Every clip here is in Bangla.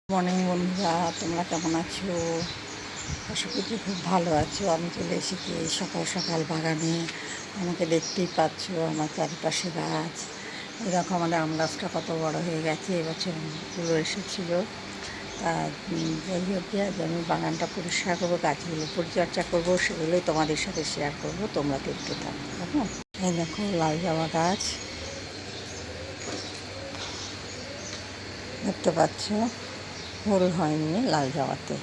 মর্নিং বন্ধুরা, তোমরা কেমন আছো? আশা করছি খুব ভালো আছো। আমি চলে এসেছি সকাল সকাল বাগানে। আমাকে দেখতেই পাচ্ছ, আমার চারিপাশে গাছ। এরকম আমাদের আম গাছটা কত বড় হয়ে গেছে, এবছর ফুল এসেছিলো। তা যাই হোক, আজ আমি বাগানটা পরিষ্কার করবো, গাছগুলো পরিচর্যা করবো, সেগুলোই তোমাদের সাথে শেয়ার করবো। তোমরা দেখতে থাকো কেমন। এই দেখো লাল জবা গাছ, দেখতে পাচ্ছ ফুল হয়নি লাল জবাতে।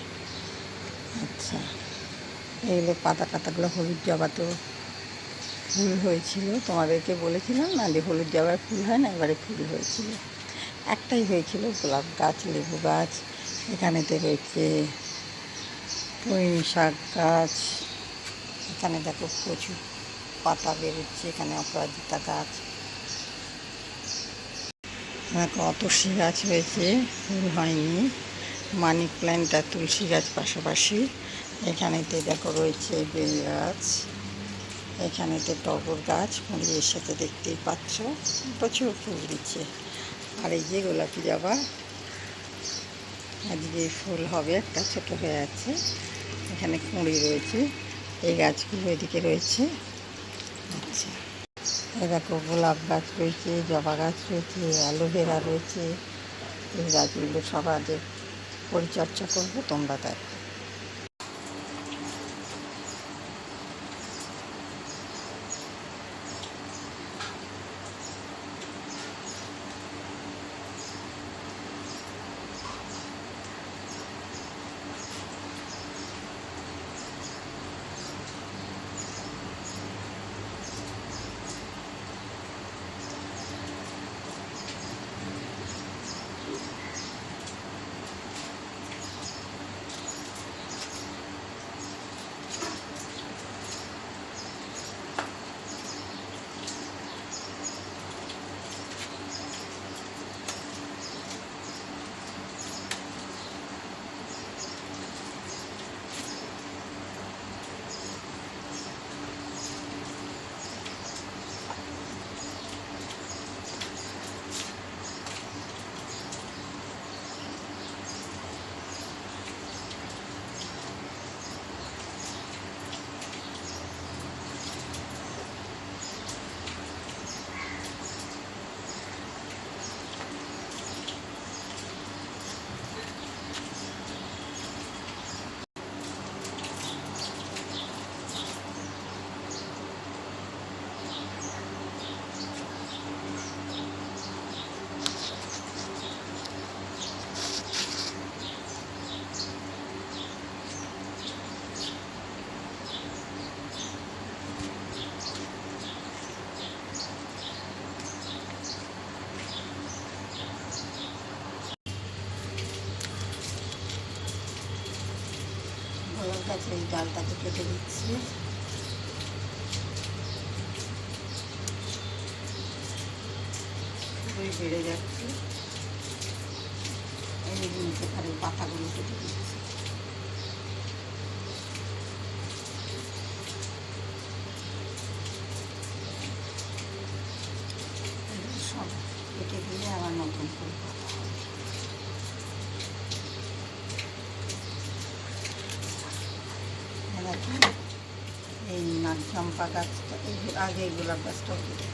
আচ্ছা, এইগুলো পাতাগুলো হলুদ জবাতেও ফুল হয়েছিল। তোমাদেরকে বলেছিলাম না যে হলুদ জবার ফুল হয় না, এবারে ফুল হয়েছিল। একটাই হয়েছিল গোলাপ গাছ, লেবু গাছ। এখানেতে রয়েছে পুঁই শাক গাছ। এখানে দেখো প্রচুর পাতা বেরোচ্ছে। এখানে অপরাজিতা গাছ, দেখো তুলসী গাছ হয়েছে, ফুল হয়নি। মানি প্ল্যান্ট আর তুলসী গাছ পাশাপাশি। এখানেতে দেখো রয়েছে বেল গাছ। এখানেতে টগর গাছ মুড়ির সাথে, দেখতেই পাচ্ছ প্রচুর ফুল দিচ্ছে। আর এই যে গোলাপি জবা, আজকে ফুল হবে, একটা ছোট হয়ে আছে। এখানে কুঁড়ি রয়েছে। এই গাছগুলো এদিকে রয়েছে। আচ্ছা, এই দেখো গোলাপ গাছ রয়েছে, জবা গাছ রয়েছে, অ্যালোভেরা রয়েছে। এই গাছগুলো সবাই পরিচর্যা করবো, তোমরা দেখো। গোলাপ গাছে এই ডালটাকে কেটে দিচ্ছি। খুবই বেড়ে যাচ্ছে। এই সেখানে পাতাগুলো কেটে দিচ্ছি। সব কেটে দিলে আবার নতুন করে পাতা হবে। এই নাক চম্পা গাছটা, এই আগে গোলাপ গাছটাও কেটে,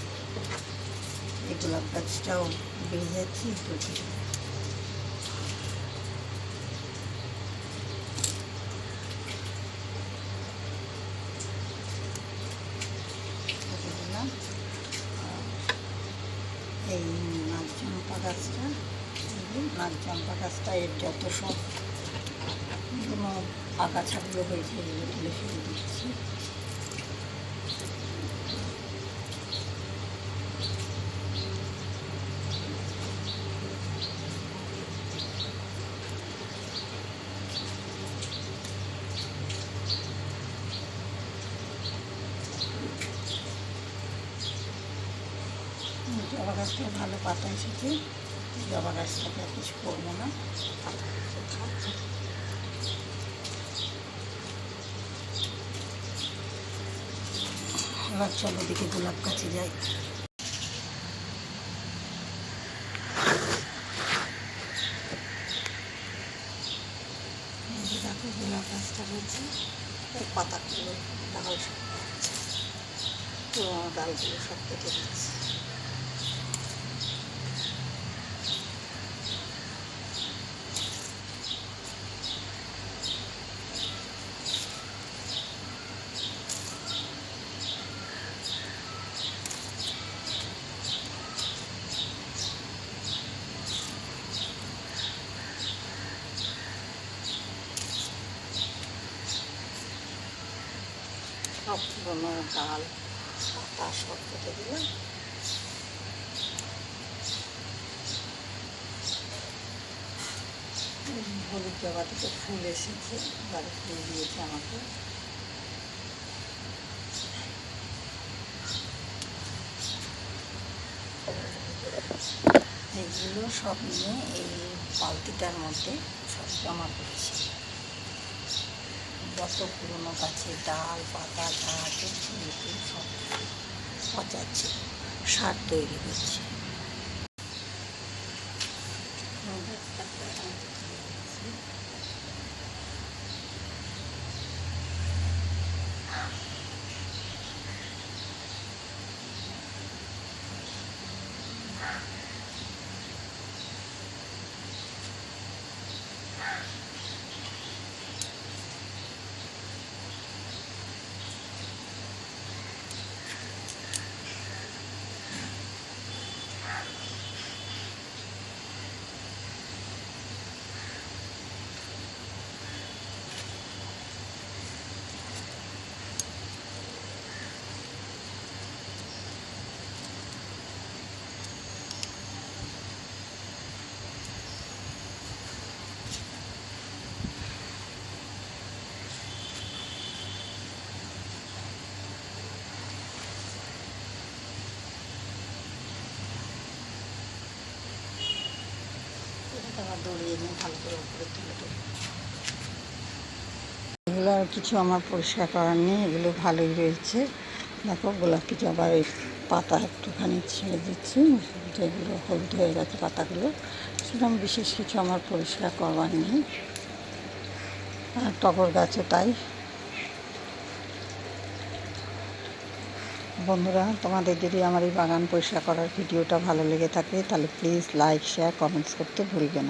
এই গোলাপ গাছটাও বেড়ে যাচ্ছে, একটু কেটে দিলাম। এই নাক চম্পা গাছটা, নাক চম্পা গাছটা এর যত সব কোনো আগাছাগুলো হয়েছে এগুলো তুলে ফেলে দিচ্ছি। জবা গাছটাও ভালো পাতা এসেছে। জবা গাছটাকে আর কিছু করবো না। এবার চলো দিকে গোলাপ গাছে যাই। পুদিনা গাছটা রয়েছে, এই পাতাগুলো ডাল পুরোনো ডালগুলো সব কেটে দিচ্ছি। সব পুরোনো ডাল পাতা সব কেটে দিলাম। হলুদ জবা থেকে ফুল এসেছে, এবারে ফুল দিয়েছে আমাকে। এইগুলো সব নিয়ে এই বালতিটার মধ্যে সব জমা করেছি। যত পুরোনো গাছের ডাল পাতা যা আছে ফুল সব পচাচ্ছি, সার তৈরি করছি। আবার দড়িয়ে নিয়ে ভালো করে উপরে তুলে দেবো। এগুলো আর কিছু আমার পরিষ্কার করার নেই, এগুলো ভালোই রয়েছে। দেখো গোলাপি জবার এই পাতা একটুখানি ছেড়ে দিচ্ছি, যেগুলো হলুদ হয়ে গেছে পাতাগুলো। সেরকম বিশেষ কিছু আমার পরিষ্কার করবার নেই। আর টগর গাছও তাই। বন্ধুরা, তোমাদের যদি আমার এই বাগান পরিষ্কার করার ভিডিওটা ভালো লেগে থাকে তাহলে প্লিজ লাইক শেয়ার কমেন্টস করতে ভুলবে না।